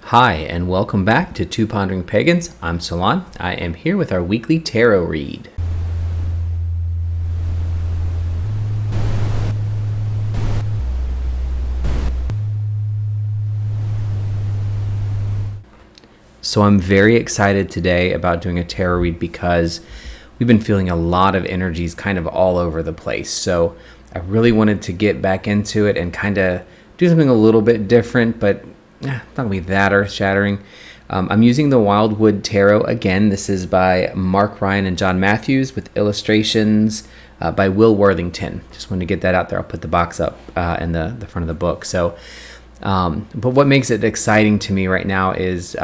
Hi, and welcome back to Two Pondering Pagans. I'm Salann. I am here with our weekly tarot read. So I'm very excited today about doing a tarot read because we've been feeling a lot of energies kind of all over the place. So I really wanted to get back into it and kind of do something a little bit different, but not gonna be that earth-shattering. I'm using the Wildwood Tarot again. This is by Mark Ryan and John Matthews with illustrations by Will Worthington. Just wanted to get that out there. I'll put the box up in the front of the book. So, but what makes it exciting to me right now is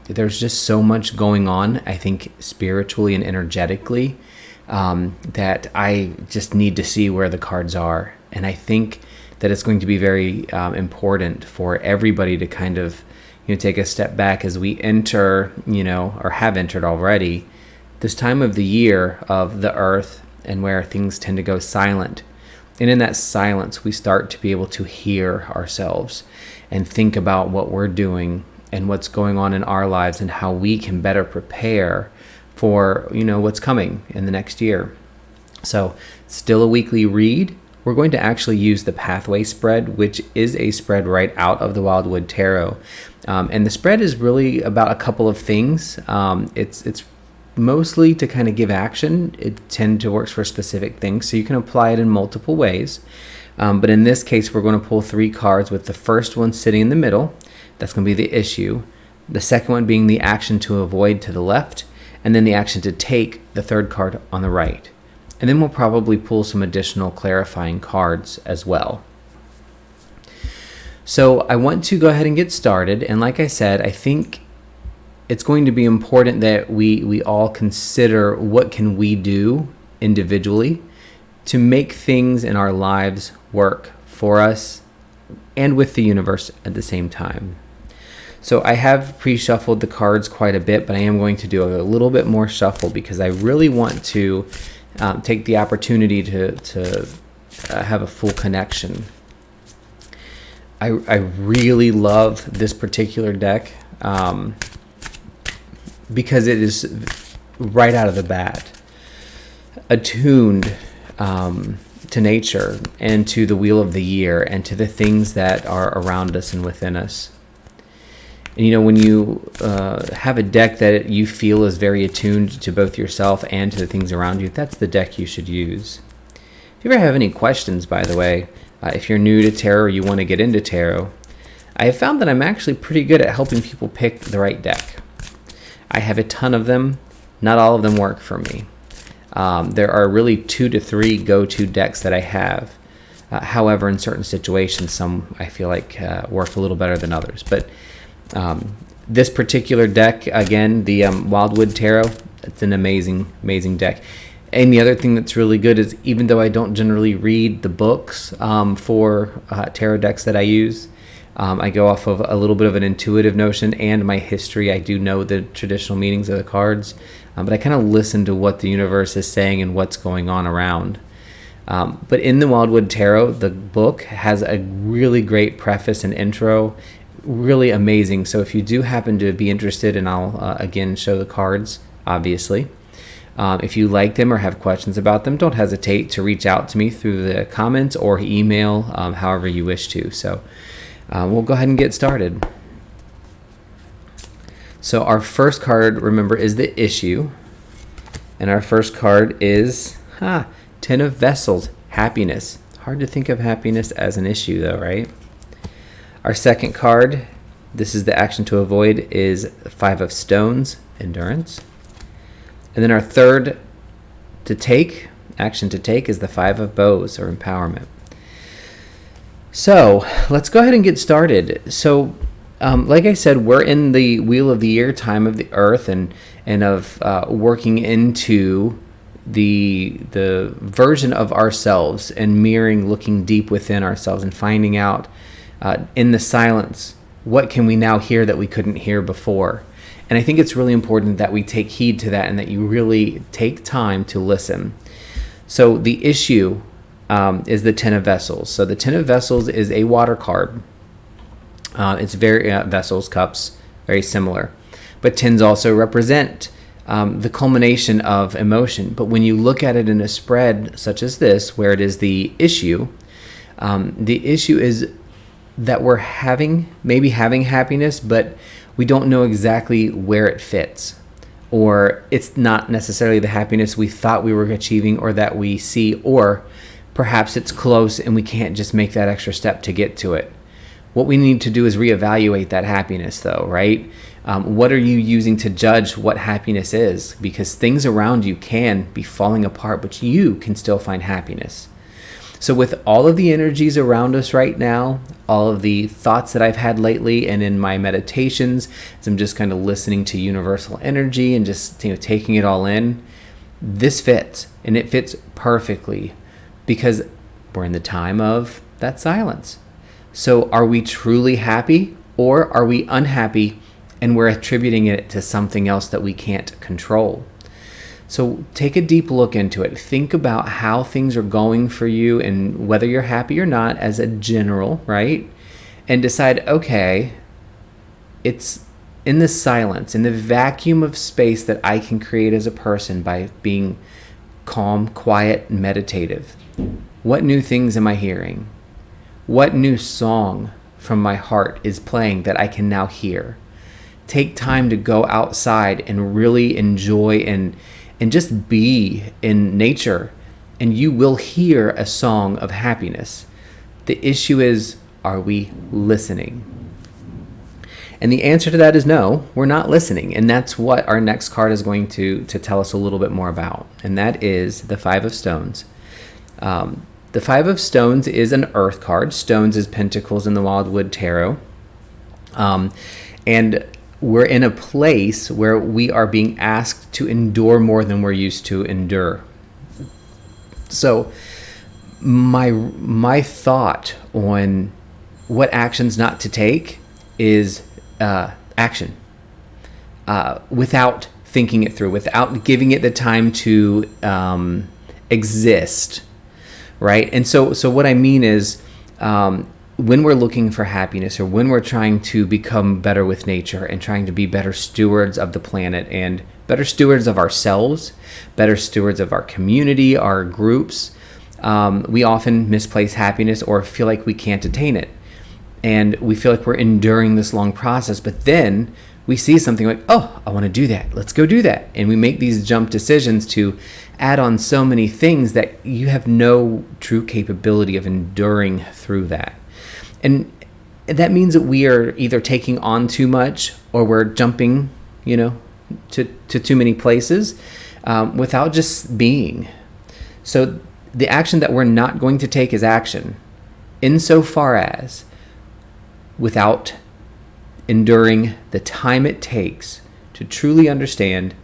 there's just so much going on, I think, spiritually and energetically, that I just need to see where the cards are. And I think that it's going to be very important for everybody to kind of, take a step back as we enter, or have entered already, this time of the year of the earth and where things tend to go silent. And in that silence, we start to be able to hear ourselves and think about what we're doing and what's going on in our lives and how we can better prepare for, what's coming in the next year. So, still a weekly read. We're going to actually use the Pathway spread, which is a spread right out of the Wildwood Tarot. And the spread is really about a couple of things. It's mostly to kind of give action. It tends to work for specific things, so you can apply it in multiple ways. But in this case, we're going to pull 3 cards with the first one sitting in the middle. That's going to be the issue. The second one being the action to avoid to the left, and then the action to take, the third card on the right. And then we'll probably pull some additional clarifying cards as well. So I want to go ahead and get started. And like I said, I think it's going to be important that we all consider what can we do individually to make things in our lives work for us and with the universe at the same time. So I have pre-shuffled the cards quite a bit, but I am going to do a little bit more shuffle because I really want to take the opportunity to have a full connection. I really love this particular deck because it is right out of the bat attuned to nature and to the wheel of the year and to the things that are around us and within us. And when you have a deck that you feel is very attuned to both yourself and to the things around you, that's the deck you should use. If you ever have any questions, by the way, if you're new to tarot or you want to get into tarot, I have found that I'm actually pretty good at helping people pick the right deck. I have a ton of them. Not all of them work for me. There are really 2 to 3 go-to decks that I have. However, in certain situations, some I feel like work a little better than others. But this particular deck, again, the Wildwood Tarot, it's an amazing, amazing deck. And the other thing that's really good is even though I don't generally read the books for tarot decks that I use, I go off of a little bit of an intuitive notion and my history. I do know the traditional meanings of the cards, but I kind of listen to what the universe is saying and what's going on around. But in the Wildwood Tarot, the book has a really great preface and intro. Really amazing. So if you do happen to be interested, and I'll again show the cards, obviously. If you like them or have questions about them, don't hesitate to reach out to me through the comments or email, however you wish to. So we'll go ahead and get started. So our first card, remember, is the issue. And our first card is 10 of Vessels, happiness. Hard to think of happiness as an issue though, right? Our second card, this is the action to avoid, is 5 of Stones, endurance. And then our third action to take, is the 5 of Bows, or empowerment. So let's go ahead and get started. So like I said, we're in the wheel of the year, time of the earth, and of working into the version of ourselves and mirroring, looking deep within ourselves and finding out in the silence, what can we now hear that we couldn't hear before? And I think it's really important that we take heed to that and that you really take time to listen. So the issue is the 10 of Vessels. So the 10 of Vessels is a water card. It's very vessels, cups, very similar. But tens also represent the culmination of emotion. But when you look at it in a spread such as this, where it is the issue is that we're maybe having happiness, but we don't know exactly where it fits. Or it's not necessarily the happiness we thought we were achieving or that we see, or perhaps it's close and we can't just make that extra step to get to it. What we need to do is reevaluate that happiness, though, right? What are you using to judge what happiness is? Because things around you can be falling apart, but you can still find happiness. So with all of the energies around us right now, all of the thoughts that I've had lately and in my meditations, as I'm just kind of listening to universal energy and just taking it all in, this fits, and it fits perfectly because we're in the time of that silence. So are we truly happy, or are we unhappy and we're attributing it to something else that we can't control? So take a deep look into it. Think about how things are going for you and whether you're happy or not as a general, right? And decide, okay, it's in the silence, in the vacuum of space that I can create as a person by being calm, quiet, and meditative. What new things am I hearing? What new song from my heart is playing that I can now hear? Take time to go outside and really enjoy and just be in nature, and you will hear a song of happiness. The issue is, are we listening? And the answer to that is no, we're not listening. And that's what our next card is going to tell us a little bit more about. And that is the Five of Stones. The Five of Stones is an earth card. Stones is pentacles in the Wildwood Tarot. And we're in a place where we are being asked to endure more than we're used to endure. So my thought on what actions not to take is action. Without thinking it through, without giving it the time to exist, right? And so what I mean is, when we're looking for happiness, or when we're trying to become better with nature and trying to be better stewards of the planet and better stewards of ourselves, better stewards of our community, our groups, we often misplace happiness or feel like we can't attain it. And we feel like we're enduring this long process, but then we see something like, oh, I want to do that. Let's go do that. And we make these jump decisions to add on so many things that you have no true capability of enduring through that. And that means that we are either taking on too much, or we're jumping, to too many places without just being. So the action that we're not going to take is action, insofar as without enduring the time it takes to truly understand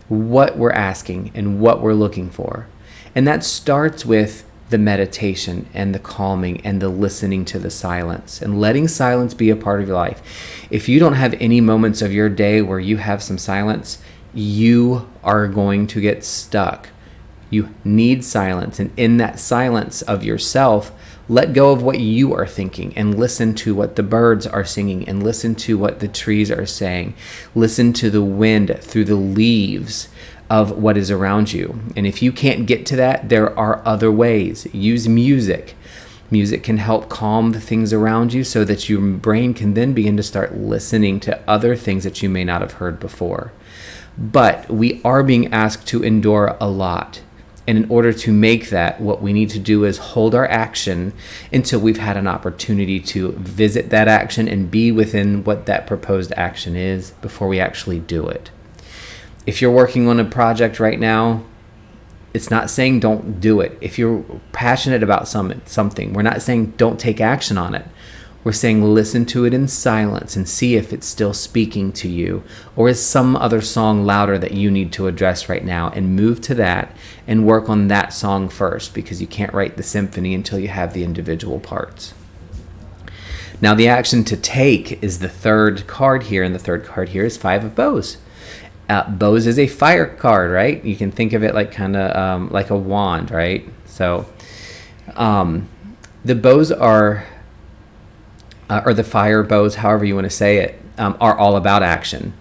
what we're asking and what we're looking for. And that starts with the meditation and the calming and the listening to the silence and letting silence be a part of your life. If you don't have any moments of your day where you have some silence, you are going to get stuck. You need silence. And in that silence of yourself, let go of what you are thinking and listen to what the birds are singing and listen to what the trees are saying. Listen to the wind through the leaves of what is around you. And if you can't get to that, there are other ways. Use music. Music can help calm the things around you so that your brain can then begin to start listening to other things that you may not have heard before. But we are being asked to endure a lot. And in order to make that, what we need to do is hold our action until we've had an opportunity to visit that action and be within what that proposed action is before we actually do it. If you're working on a project right now, it's not saying don't do it. If you're passionate about something, we're not saying don't take action on it. We're saying listen to it in silence and see if it's still speaking to you, or is some other song louder that you need to address right now, and move to that and work on that song first, because you can't write the symphony until you have the individual parts. Now the action to take is the third card here, and the third card here is Five of Bows. Bows is a fire card, right? You can think of it like kind of like a wand, right? So the bows are, or the fire bows, however you want to say it, are all about action.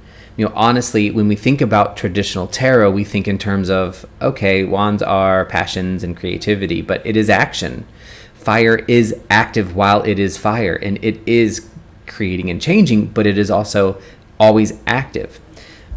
Honestly, when we think about traditional tarot, we think in terms of, okay, wands are passions and creativity, but it is action. Fire is active while it is fire, and it is creating and changing, but it is also always active.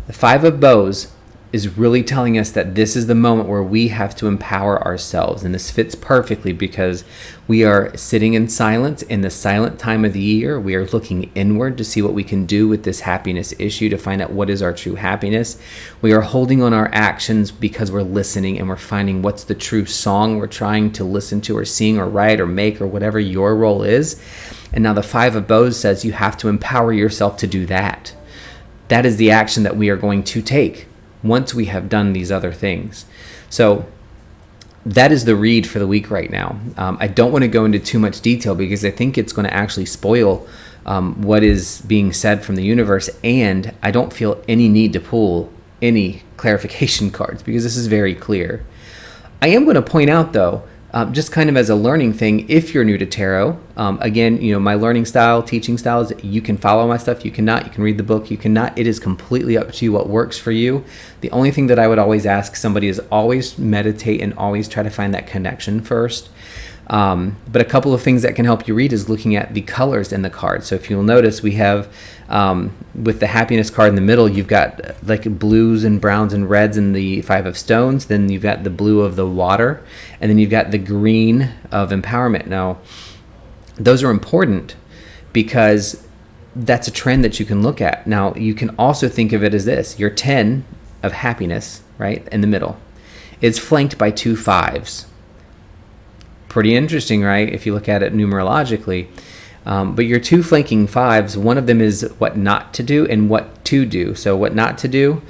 The Five of Bows is really telling us that this is the moment where we have to empower ourselves. And this fits perfectly because we are sitting in silence in the silent time of the year. We are looking inward to see what we can do with this happiness issue, to find out what is our true happiness. We are holding on our actions because we're listening, and we're finding what's the true song we're trying to listen to or sing or write or make or whatever your role is. And now the Five of Bows says you have to empower yourself to do that. That is the action that we are going to take once we have done these other things. So that is the read for the week right now. I don't want to go into too much detail because I think it's going to actually spoil what is being said from the universe, and I don't feel any need to pull any clarification cards because this is very clear. I am going to point out, though, just kind of as a learning thing, if you're new to tarot, again, my learning style, teaching styles, you can follow my stuff, you cannot, you can read the book, you cannot. It is completely up to you what works for you. The only thing that I would always ask somebody is always meditate and always try to find that connection first. But a couple of things that can help you read is looking at the colors in the card. So if you'll notice, we have, with the happiness card in the middle, you've got like blues and browns and reds in the Five of Stones. Then you've got the blue of the water, and then you've got the green of empowerment. Now, those are important because that's a trend that you can look at. Now, you can also think of it as this. Your 10 of happiness, right, in the middle, is flanked by two fives. Pretty interesting, right, if you look at it numerologically. But your two flanking fives, one of them is what not to do and what to do. So what not to do,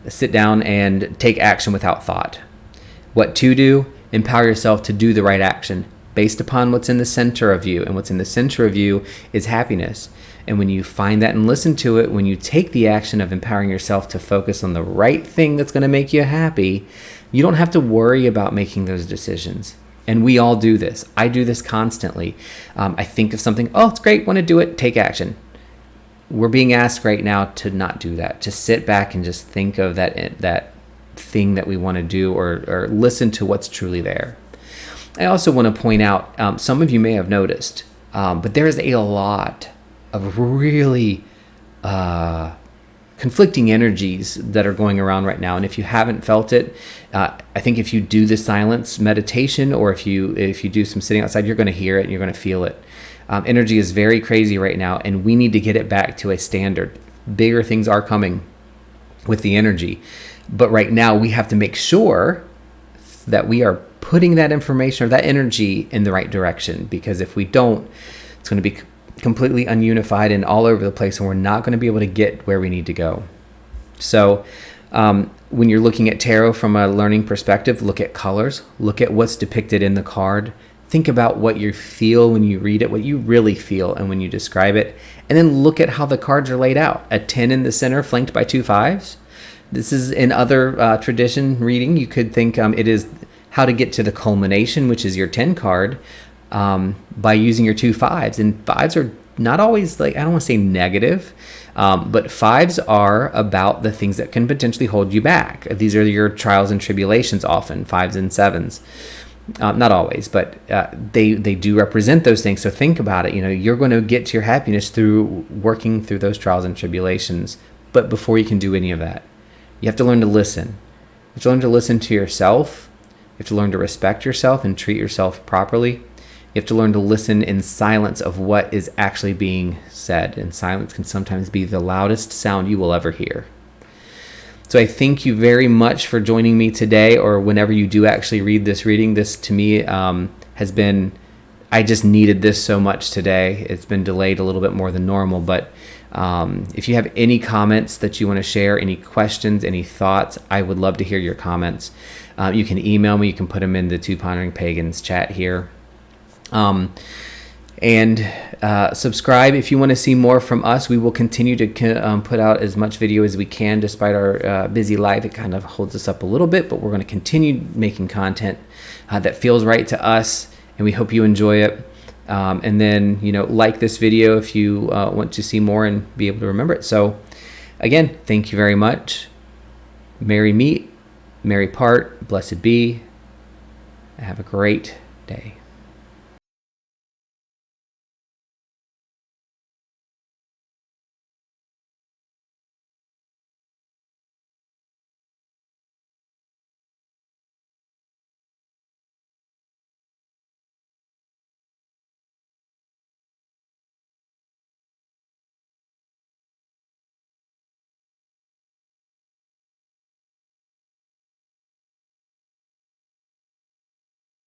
sit down and take action without thought. What to do, empower yourself to do the right action based upon what's in the center of you. And what's in the center of you is happiness. And when you find that and listen to it, when you take the action of empowering yourself to focus on the right thing that's going to make you happy, you don't have to worry about making those decisions. And we all do this. I do this constantly. I think of something, oh, it's great, want to do it, take action. We're being asked right now to not do that, to sit back and just think of that thing that we want to do, or listen to what's truly there. I also want to point out, some of you may have noticed, but there is a lot of really conflicting energies that are going around right now. And if you haven't felt it, I think if you do the silence meditation, or if you do some sitting outside, you're going to hear it and you're going to feel it. Energy is very crazy right now, and we need to get it back to a standard. Bigger things are coming with the energy. But right now we have to make sure that we are putting that information or that energy in the right direction, because if we don't, it's going to be completely ununified and all over the place, and we're not going to be able to get where we need to go. So when you're looking at tarot from a learning perspective, look at colors, look at what's depicted in the card, think about what you feel when you read it, what you really feel and when you describe it, and then look at how the cards are laid out. A 10 in the center flanked by two fives. This is in other tradition reading. You could think it is how to get to the culmination, which is your 10 card, by using your two fives. And fives are not always, like, I don't want to say negative, but fives are about the things that can potentially hold you back. These are your trials and tribulations often, fives and sevens. Not always, but they do represent those things. So think about it. You're going to get to your happiness through working through those trials and tribulations. But before you can do any of that, you have to learn to listen. You have to learn to listen to yourself. You have to learn to respect yourself and treat yourself properly. You have to learn to listen in silence of what is actually being said. And silence can sometimes be the loudest sound you will ever hear. So I thank you very much for joining me today, or whenever you do actually read this reading. This to me has been, I just needed this so much today. It's been delayed a little bit more than normal, but if you have any comments that you want to share, any questions, any thoughts, I would love to hear your comments. You can email me. You can put them in the Two Pondering Pagans chat here. And subscribe if you want to see more from us. We will continue to put out as much video as we can despite our busy life. It kind of holds us up a little bit, but we're going to continue making content that feels right to us, and we hope you enjoy it. And then, like this video if you want to see more and be able to remember it. So again, thank you very much. Merry meet, merry part, blessed be. Have a great day.